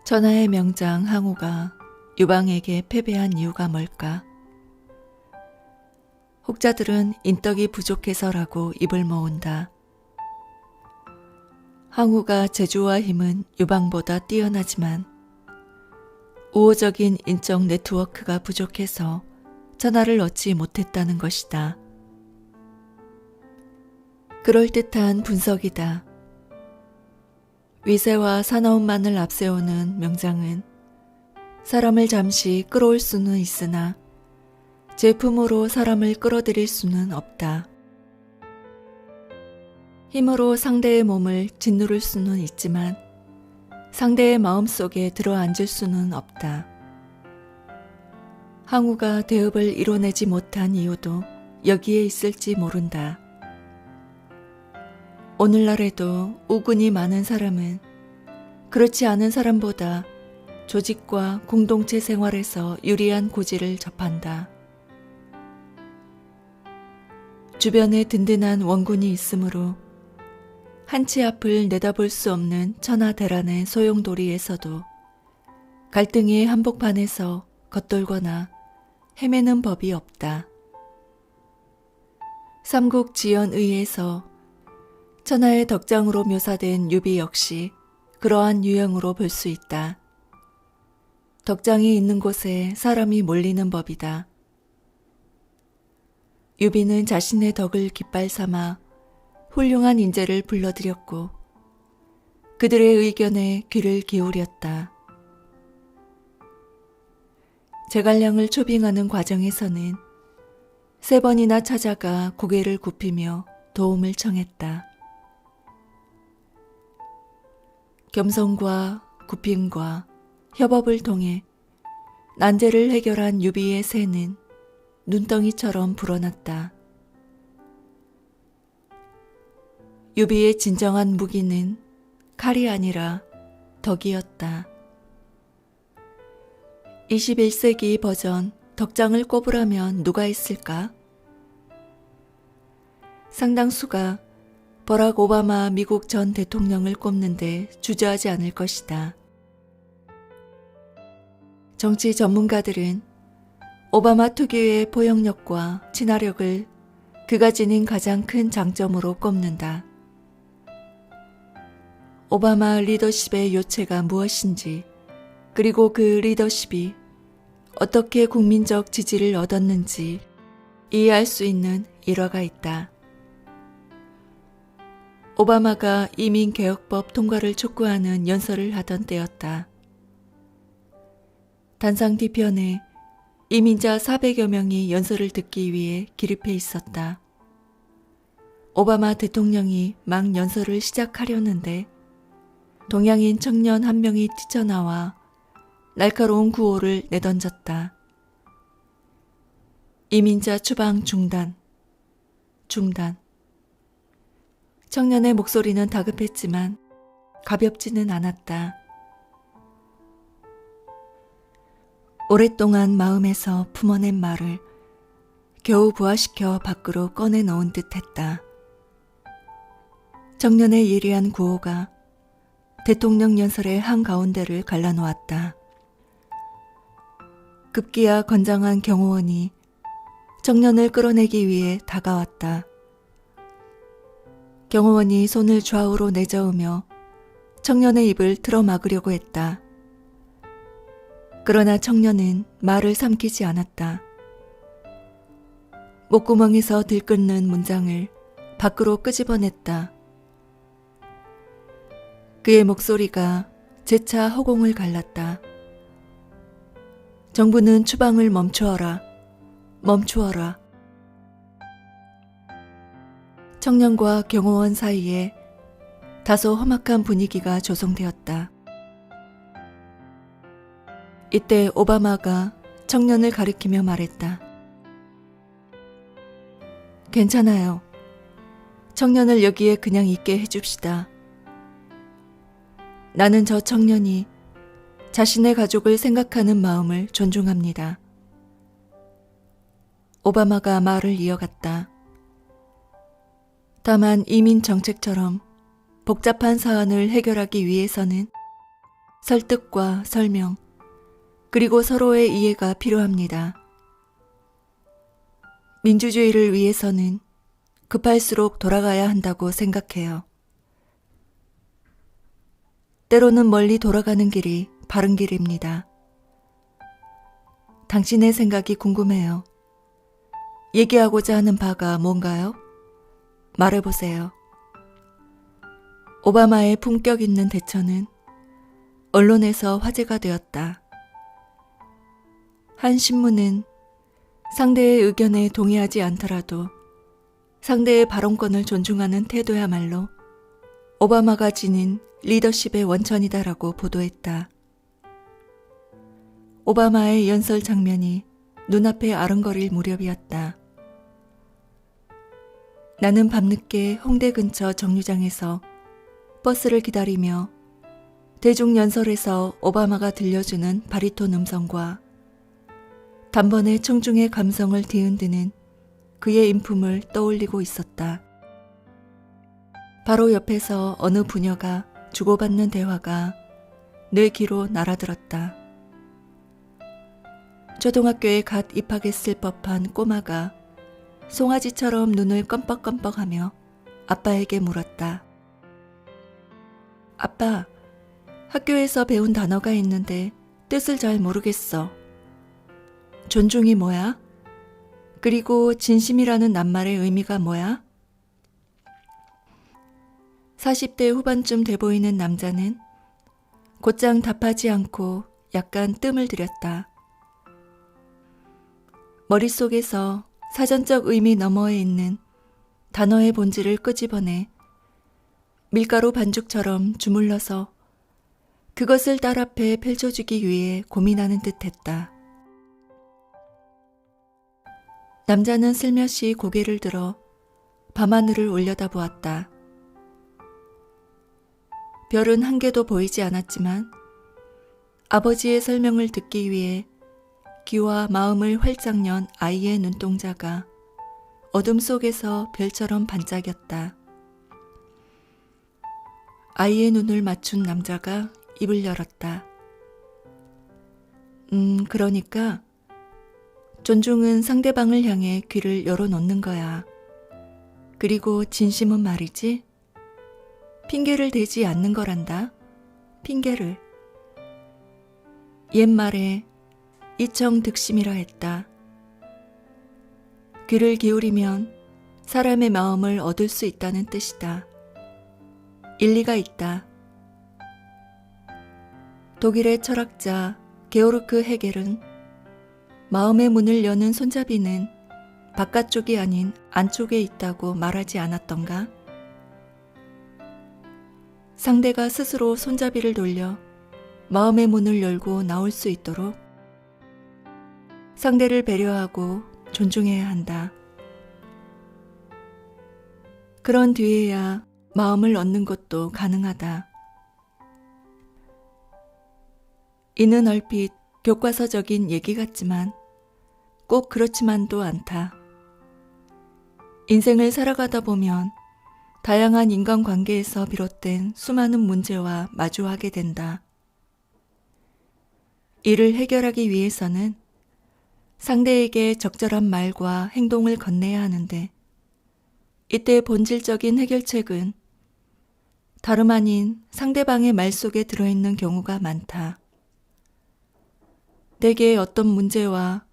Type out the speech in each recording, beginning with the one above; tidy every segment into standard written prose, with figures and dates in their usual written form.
천하의 명장 항우가 유방에게 패배한 이유가 뭘까? 혹자들은 인덕이 부족해서라고 입을 모은다. 항우가 재주와 힘은 유방보다 뛰어나지만 우호적인 인적 네트워크가 부족해서 천하를 얻지 못했다는 것이다. 그럴듯한 분석이다. 위세와 사나움만을 앞세우는 명장은 사람을 잠시 끌어올 수는 있으나 제품으로 사람을 끌어들일 수는 없다. 힘으로 상대의 몸을 짓누를 수는 있지만 상대의 마음속에 들어앉을 수는 없다. 항우가 대업을 이뤄내지 못한 이유도 여기에 있을지 모른다. 오늘날에도 우군이 많은 사람은 그렇지 않은 사람보다 조직과 공동체 생활에서 유리한 고지를 접한다. 주변에 든든한 원군이 있으므로 한치 앞을 내다볼 수 없는 천하대란의 소용돌이에서도 갈등의 한복판에서 겉돌거나 헤매는 법이 없다. 삼국지연의에서 천하의 덕장으로 묘사된 유비 역시 그러한 유형으로 볼 수 있다. 덕장이 있는 곳에 사람이 몰리는 법이다. 유비는 자신의 덕을 깃발 삼아 훌륭한 인재를 불러들였고 그들의 의견에 귀를 기울였다. 제갈량을 초빙하는 과정에서는 3번이나 찾아가 고개를 굽히며 도움을 청했다. 겸손과 굽힘과 협업을 통해 난제를 해결한 유비의 새는 눈덩이처럼 불어났다. 유비의 진정한 무기는 칼이 아니라 덕이었다. 21세기 버전 덕장을 꼽으라면 누가 있을까? 상당수가 버락 오바마 미국 전 대통령을 꼽는데 주저하지 않을 것이다. 정치 전문가들은 오바마 특유의 포용력과 친화력을 그가 지닌 가장 큰 장점으로 꼽는다. 오바마 리더십의 요체가 무엇인지, 그리고 그 리더십이 어떻게 국민적 지지를 얻었는지 이해할 수 있는 일화가 있다. 오바마가 이민개혁법 통과를 촉구하는 연설을 하던 때였다. 단상 뒤편에 이민자 400여 명이 연설을 듣기 위해 기립해 있었다. 오바마 대통령이 막 연설을 시작하려는데 동양인 청년 한 명이 뛰쳐나와 날카로운 구호를 내던졌다. 이민자 추방 중단, 중단. 청년의 목소리는 다급했지만 가볍지는 않았다. 오랫동안 마음에서 품어낸 말을 겨우 부화시켜 밖으로 꺼내놓은 듯했다. 청년의 예리한 구호가 대통령 연설의 한가운데를 갈라놓았다. 급기야 건장한 경호원이 청년을 끌어내기 위해 다가왔다. 경호원이 손을 좌우로 내저으며 청년의 입을 틀어막으려고 했다. 그러나 청년은 말을 삼키지 않았다. 목구멍에서 들끓는 문장을 밖으로 끄집어냈다. 그의 목소리가 재차 허공을 갈랐다. 정부는 추방을 멈추어라. 멈추어라. 청년과 경호원 사이에 다소 험악한 분위기가 조성되었다. 이때 오바마가 청년을 가리키며 말했다. 괜찮아요. 청년을 여기에 그냥 있게 해줍시다. 나는 저 청년이 자신의 가족을 생각하는 마음을 존중합니다. 오바마가 말을 이어갔다. 다만 이민 정책처럼 복잡한 사안을 해결하기 위해서는 설득과 설명, 그리고 서로의 이해가 필요합니다. 민주주의를 위해서는 급할수록 돌아가야 한다고 생각해요. 때로는 멀리 돌아가는 길이 바른 길입니다. 당신의 생각이 궁금해요. 얘기하고자 하는 바가 뭔가요? 말해보세요. 오바마의 품격 있는 대처는 언론에서 화제가 되었다. 한 신문은 상대의 의견에 동의하지 않더라도 상대의 발언권을 존중하는 태도야말로 오바마가 지닌 리더십의 원천이다라고 보도했다. 오바마의 연설 장면이 눈앞에 아른거릴 무렵이었다. 나는 밤늦게 홍대 근처 정류장에서 버스를 기다리며 대중연설에서 오바마가 들려주는 바리톤 음성과 단번에 청중의 감성을 뒤흔드는 그의 인품을 떠올리고 있었다. 바로 옆에서 어느 부녀가 주고받는 대화가 내 귀로 날아들었다. 초등학교에 갓 입학했을 법한 꼬마가 송아지처럼 눈을 껌뻑껌뻑하며 아빠에게 물었다. 아빠, 학교에서 배운 단어가 있는데 뜻을 잘 모르겠어. 존중이 뭐야? 그리고 진심이라는 낱말의 의미가 뭐야? 40대 후반쯤 돼 보이는 남자는 곧장 답하지 않고 약간 뜸을 들였다. 머릿속에서 사전적 의미 너머에 있는 단어의 본질을 끄집어내 밀가루 반죽처럼 주물러서 그것을 딸 앞에 펼쳐주기 위해 고민하는 듯했다. 남자는 슬며시 고개를 들어 밤하늘을 올려다보았다. 별은 한 개도 보이지 않았지만 아버지의 설명을 듣기 위해 귀와 마음을 활짝 연 아이의 눈동자가 어둠 속에서 별처럼 반짝였다. 아이의 눈을 맞춘 남자가 입을 열었다. 그러니까 존중은 상대방을 향해 귀를 열어놓는 거야. 그리고 진심은 말이지? 핑계를 대지 않는 거란다. 핑계를. 옛말에 이청득심이라 했다. 귀를 기울이면 사람의 마음을 얻을 수 있다는 뜻이다. 일리가 있다. 독일의 철학자 게오르크 헤겔은 마음의 문을 여는 손잡이는 바깥쪽이 아닌 안쪽에 있다고 말하지 않았던가? 상대가 스스로 손잡이를 돌려 마음의 문을 열고 나올 수 있도록 상대를 배려하고 존중해야 한다. 그런 뒤에야 마음을 얻는 것도 가능하다. 이는 얼핏 교과서적인 얘기 같지만 꼭 그렇지만도 않다. 인생을 살아가다 보면 다양한 인간관계에서 비롯된 수많은 문제와 마주하게 된다. 이를 해결하기 위해서는 상대에게 적절한 말과 행동을 건네야 하는데 이때 본질적인 해결책은 다름 아닌 상대방의 말 속에 들어있는 경우가 많다. 대개 어떤 문제와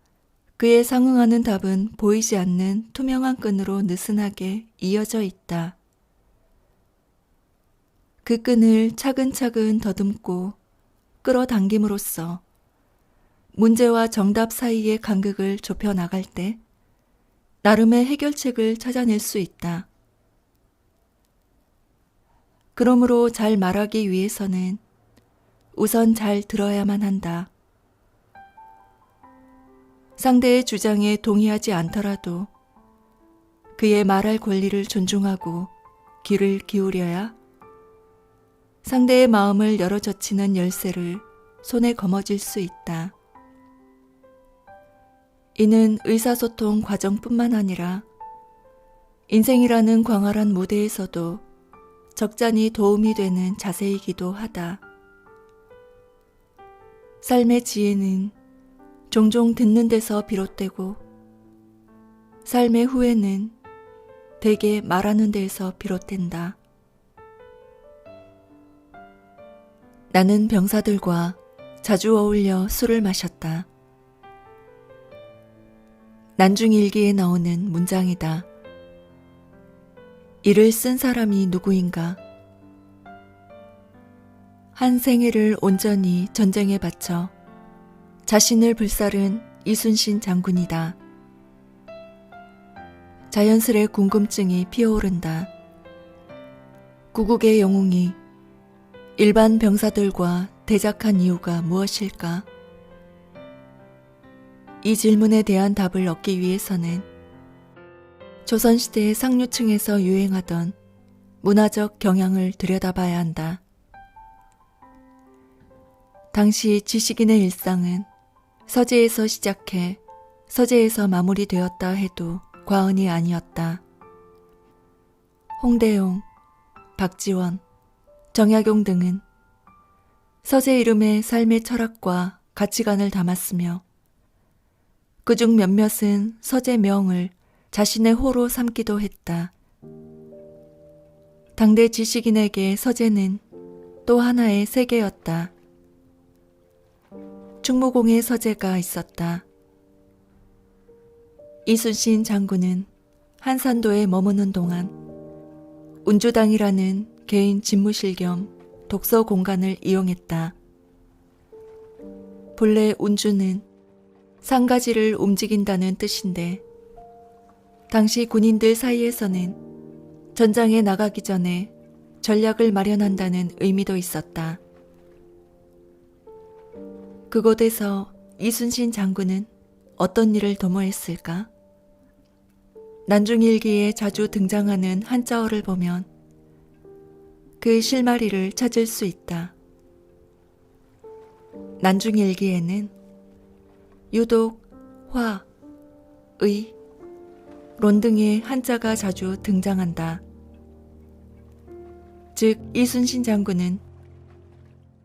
그에 상응하는 답은 보이지 않는 투명한 끈으로 느슨하게 이어져 있다. 그 끈을 차근차근 더듬고 끌어당김으로써 문제와 정답 사이의 간극을 좁혀 나갈 때 나름의 해결책을 찾아낼 수 있다. 그러므로 잘 말하기 위해서는 우선 잘 들어야만 한다. 상대의 주장에 동의하지 않더라도 그의 말할 권리를 존중하고 귀를 기울여야 상대의 마음을 열어젖히는 열쇠를 손에 거머쥘 수 있다. 이는 의사소통 과정뿐만 아니라 인생이라는 광활한 무대에서도 적잖이 도움이 되는 자세이기도 하다. 삶의 지혜는 종종 듣는 데서 비롯되고 삶의 후회는 대개 말하는 데에서 비롯된다. 나는 병사들과 자주 어울려 술을 마셨다. 난중일기에 나오는 문장이다. 이를 쓴 사람이 누구인가? 한 생애를 온전히 전쟁에 바쳐 자신을 불살른 이순신 장군이다. 자연스레 궁금증이 피어오른다. 구국의 영웅이 일반 병사들과 대작한 이유가 무엇일까? 이 질문에 대한 답을 얻기 위해서는 조선시대의 상류층에서 유행하던 문화적 경향을 들여다봐야 한다. 당시 지식인의 일상은 서재에서 시작해 서재에서 마무리되었다 해도 과언이 아니었다. 홍대용, 박지원, 정약용 등은 서재 이름에 삶의 철학과 가치관을 담았으며 그중 몇몇은 서재 명을 자신의 호로 삼기도 했다. 당대 지식인에게 서재는 또 하나의 세계였다. 충무공의 서재가 있었다. 이순신 장군은 한산도에 머무는 동안 운주당이라는 개인 집무실 겸 독서 공간을 이용했다. 본래 운주는 상가지를 움직인다는 뜻인데 당시 군인들 사이에서는 전장에 나가기 전에 전략을 마련한다는 의미도 있었다. 그곳에서 이순신 장군은 어떤 일을 도모했을까? 난중일기에 자주 등장하는 한자어를 보면 그 실마리를 찾을 수 있다. 난중일기에는 유독, 화, 의, 론 등의 한자가 자주 등장한다. 즉 이순신 장군은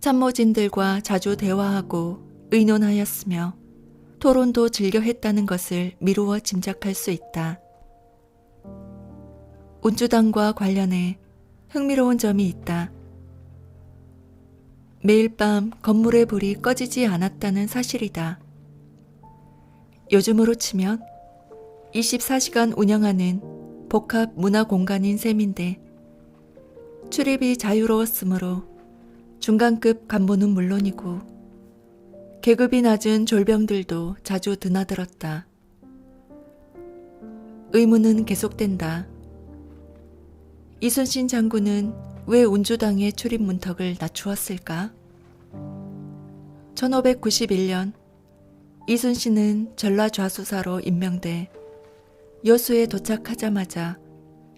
참모진들과 자주 대화하고 의논하였으며 토론도 즐겨 했다는 것을 미루어 짐작할 수 있다. 운주당과 관련해 흥미로운 점이 있다. 매일 밤 건물의 불이 꺼지지 않았다는 사실이다. 요즘으로 치면 24시간 운영하는 복합 문화 공간인 셈인데 출입이 자유로웠으므로 중간급 간부는 물론이고 계급이 낮은 졸병들도 자주 드나들었다. 의문은 계속된다. 이순신 장군은 왜 운주당의 출입 문턱을 낮추었을까? 1591년 이순신은 전라좌수사로 임명돼 여수에 도착하자마자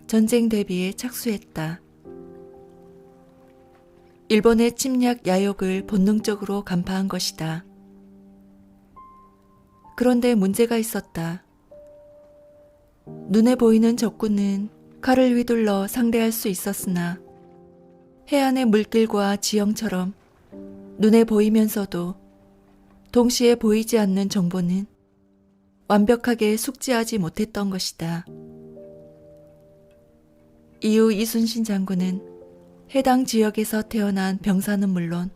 전쟁 대비에 착수했다. 일본의 침략 야욕을 본능적으로 간파한 것이다. 그런데 문제가 있었다. 눈에 보이는 적군은 칼을 휘둘러 상대할 수 있었으나 해안의 물길과 지형처럼 눈에 보이면서도 동시에 보이지 않는 정보는 완벽하게 숙지하지 못했던 것이다. 이후 이순신 장군은 해당 지역에서 태어난 병사는 물론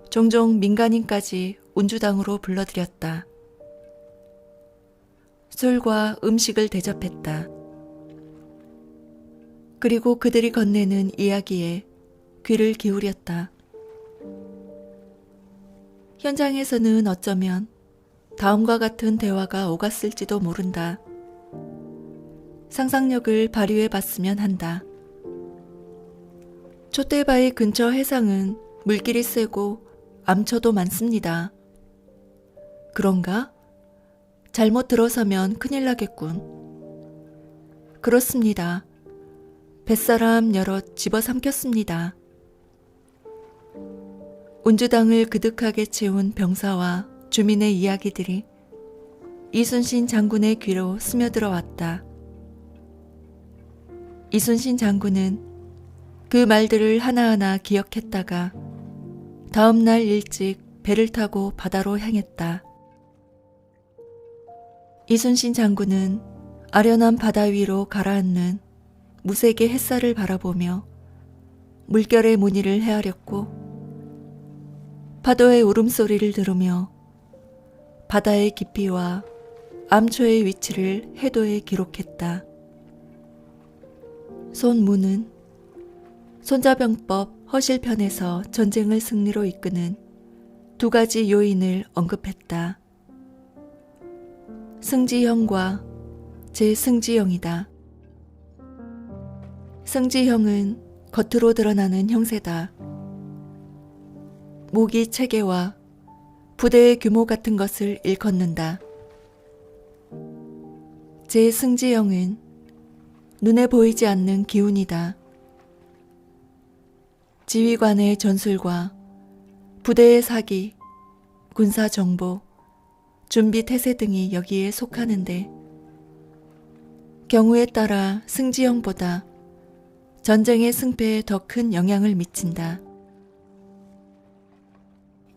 종종 민간인까지 운주당으로 불러들였다. 술과 음식을 대접했다. 그리고 그들이 건네는 이야기에 귀를 기울였다. 현장에서는 어쩌면 다음과 같은 대화가 오갔을지도 모른다. 상상력을 발휘해 봤으면 한다. 촛대바위 근처 해상은 물길이 세고 암초도 많습니다. 그런가? 잘못 들어서면 큰일 나겠군. 그렇습니다. 뱃사람 여럿 집어삼켰습니다. 운주당을 그득하게 채운 병사와 주민의 이야기들이 이순신 장군의 귀로 스며들어 왔다. 이순신 장군은 그 말들을 하나하나 기억했다가 다음 날 일찍 배를 타고 바다로 향했다. 이순신 장군은 아련한 바다 위로 가라앉는 무색의 햇살을 바라보며 물결의 무늬를 헤아렸고 파도의 울음소리를 들으며 바다의 깊이와 암초의 위치를 해도에 기록했다. 손무는 손자병법 허실편에서 전쟁을 승리로 이끄는 두 가지 요인을 언급했다. 승지형과 제승지형이다. 승지형은 겉으로 드러나는 형세다. 무기 체계와 부대의 규모 같은 것을 일컫는다. 제승지형은 눈에 보이지 않는 기운이다. 지휘관의 전술과 부대의 사기, 군사 정보, 준비 태세 등이 여기에 속하는데 경우에 따라 승지형보다 전쟁의 승패에 더 큰 영향을 미친다.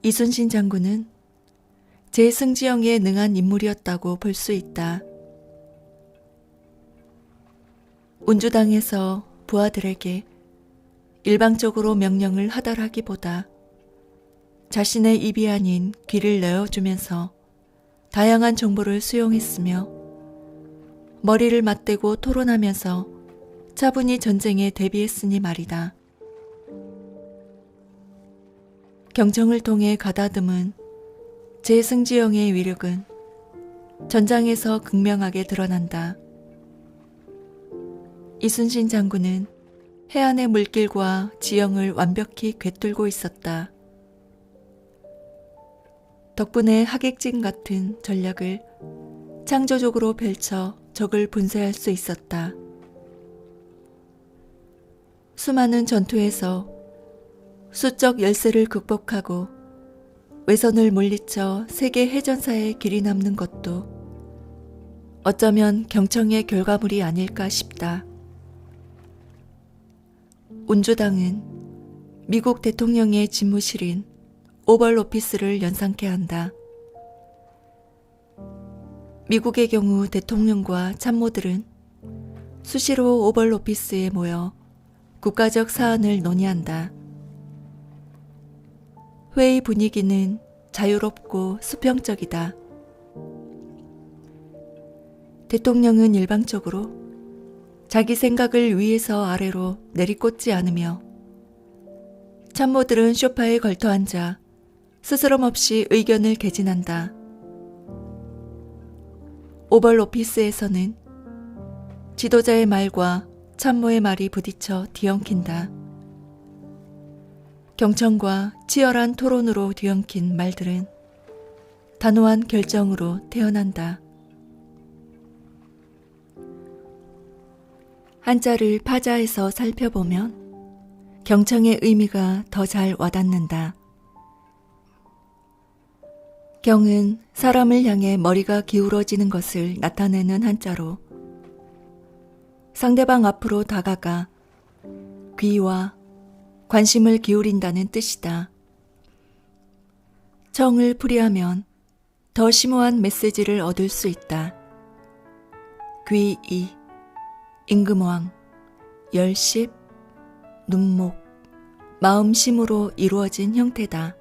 이순신 장군은 제승지형에 능한 인물이었다고 볼 수 있다. 운주당에서 부하들에게 일방적으로 명령을 하달하기보다 자신의 입이 아닌 귀를 내어주면서 다양한 정보를 수용했으며 머리를 맞대고 토론하면서 차분히 전쟁에 대비했으니 말이다. 경청을 통해 가다듬은 제승지형의 위력은 전장에서 극명하게 드러난다. 이순신 장군은 해안의 물길과 지형을 완벽히 꿰뚫고 있었다. 덕분에 하객진 같은 전략을 창조적으로 펼쳐 적을 분쇄할 수 있었다. 수많은 전투에서 수적 열세를 극복하고 외선을 물리쳐 세계 해전사에 길이 남는 것도 어쩌면 경청의 결과물이 아닐까 싶다. 운주당은 미국 대통령의 집무실인 오벌 오피스를 연상케 한다. 미국의 경우 대통령과 참모들은 수시로 오벌 오피스에 모여 국가적 사안을 논의한다. 회의 분위기는 자유롭고 수평적이다. 대통령은 일방적으로 자기 생각을 위에서 아래로 내리꽂지 않으며 참모들은 소파에 걸터앉아 스스럼 없이 의견을 개진한다. 오벌 오피스에서는 지도자의 말과 참모의 말이 부딪혀 뒤엉킨다. 경청과 치열한 토론으로 뒤엉킨 말들은 단호한 결정으로 태어난다. 한자를 파자에서 살펴보면 경청의 의미가 더 잘 와닿는다. 경은 사람을 향해 머리가 기울어지는 것을 나타내는 한자로 상대방 앞으로 다가가 귀와 관심을 기울인다는 뜻이다. 청을 풀이하면 더 심오한 메시지를 얻을 수 있다. 귀이, 임금왕, 열십, 눈목, 마음심으로 이루어진 형태다.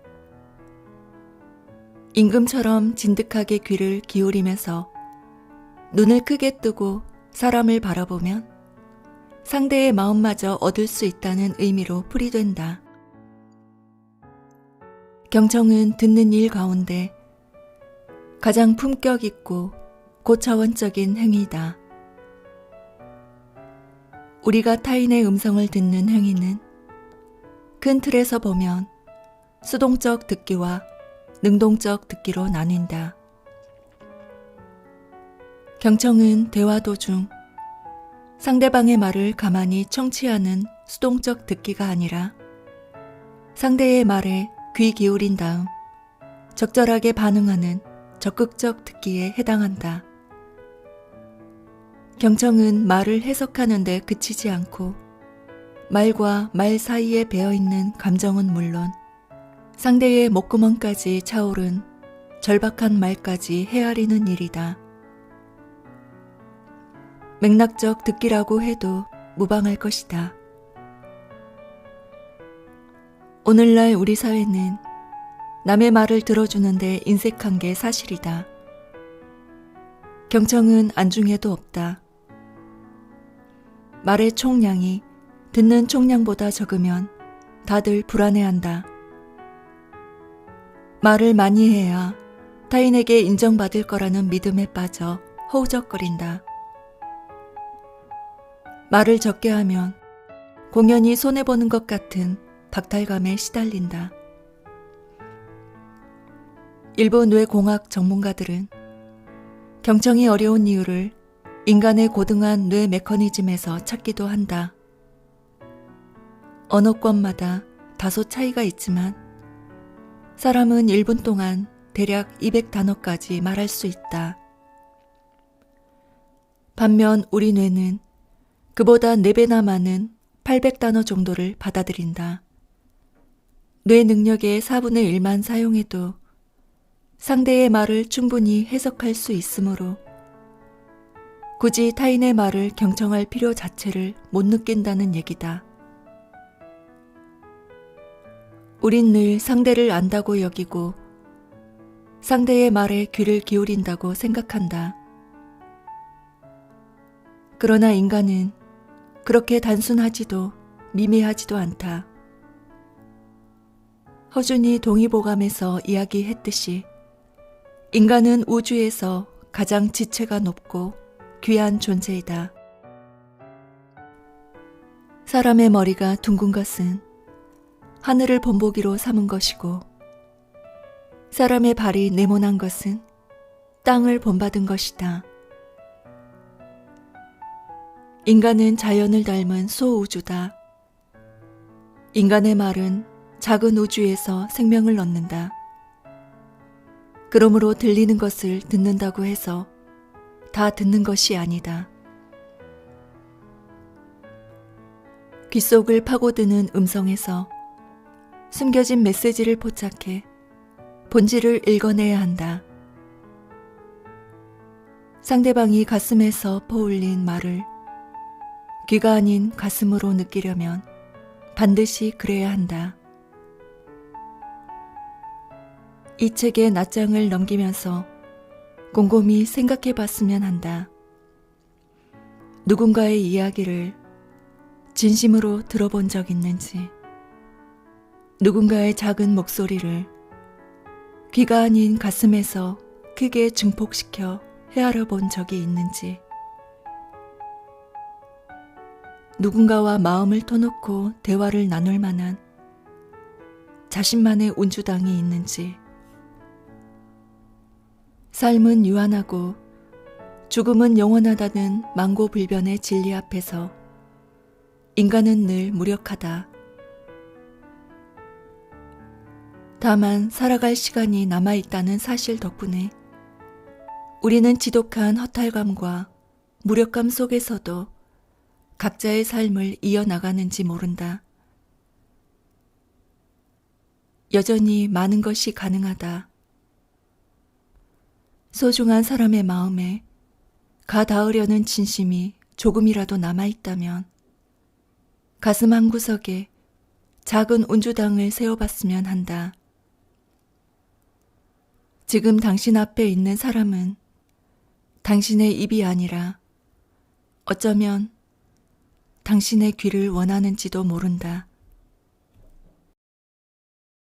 임금처럼 진득하게 귀를 기울이면서 눈을 크게 뜨고 사람을 바라보면 상대의 마음마저 얻을 수 있다는 의미로 풀이된다. 경청은 듣는 일 가운데 가장 품격 있고 고차원적인 행위다. 우리가 타인의 음성을 듣는 행위는 큰 틀에서 보면 수동적 듣기와 능동적 듣기로 나뉜다. 경청은 대화 도중 상대방의 말을 가만히 청취하는 수동적 듣기가 아니라 상대의 말에 귀 기울인 다음 적절하게 반응하는 적극적 듣기에 해당한다. 경청은 말을 해석하는 데 그치지 않고 말과 말 사이에 배어있는 감정은 물론 상대의 목구멍까지 차오른 절박한 말까지 헤아리는 일이다. 맥락적 듣기라고 해도 무방할 것이다. 오늘날 우리 사회는 남의 말을 들어주는데 인색한 게 사실이다. 경청은 안중에도 없다. 말의 총량이 듣는 총량보다 적으면 다들 불안해한다. 말을 많이 해야 타인에게 인정받을 거라는 믿음에 빠져 허우적거린다. 말을 적게 하면 공연히 손해보는 것 같은 박탈감에 시달린다. 일부 뇌공학 전문가들은 경청이 어려운 이유를 인간의 고등한 뇌 메커니즘에서 찾기도 한다. 언어권마다 다소 차이가 있지만 사람은 1분 동안 대략 200단어까지 말할 수 있다. 반면 우리 뇌는 그보다 4배나 많은 800단어 정도를 받아들인다. 뇌 능력의 4분의 1만 사용해도 상대의 말을 충분히 해석할 수 있으므로 굳이 타인의 말을 경청할 필요 자체를 못 느낀다는 얘기다. 우린 늘 상대를 안다고 여기고 상대의 말에 귀를 기울인다고 생각한다. 그러나 인간은 그렇게 단순하지도 미미하지도 않다. 허준이 동의보감에서 이야기했듯이 인간은 우주에서 가장 지체가 높고 귀한 존재이다. 사람의 머리가 둥근 것은 하늘을 본보기로 삼은 것이고 사람의 발이 네모난 것은 땅을 본받은 것이다. 인간은 자연을 닮은 소우주다. 인간의 말은 작은 우주에서 생명을 얻는다. 그러므로 들리는 것을 듣는다고 해서 다 듣는 것이 아니다. 귓속을 파고드는 음성에서 숨겨진 메시지를 포착해 본질을 읽어내야 한다. 상대방이 가슴에서 퍼올린 말을 귀가 아닌 가슴으로 느끼려면 반드시 그래야 한다. 이 책의 낱장을 넘기면서 곰곰이 생각해 봤으면 한다. 누군가의 이야기를 진심으로 들어본 적 있는지, 누군가의 작은 목소리를 귀가 아닌 가슴에서 크게 증폭시켜 헤아려 본 적이 있는지, 누군가와 마음을 터놓고 대화를 나눌 만한 자신만의 운주당이 있는지, 삶은 유한하고 죽음은 영원하다는 망고불변의 진리 앞에서 인간은 늘 무력하다. 다만 살아갈 시간이 남아있다는 사실 덕분에 우리는 지독한 허탈감과 무력감 속에서도 각자의 삶을 이어나가는지 모른다. 여전히 많은 것이 가능하다. 소중한 사람의 마음에 가닿으려는 진심이 조금이라도 남아있다면 가슴 한구석에 작은 운주당을 세워봤으면 한다. 지금 당신 앞에 있는 사람은 당신의 입이 아니라 어쩌면 당신의 귀를 원하는지도 모른다.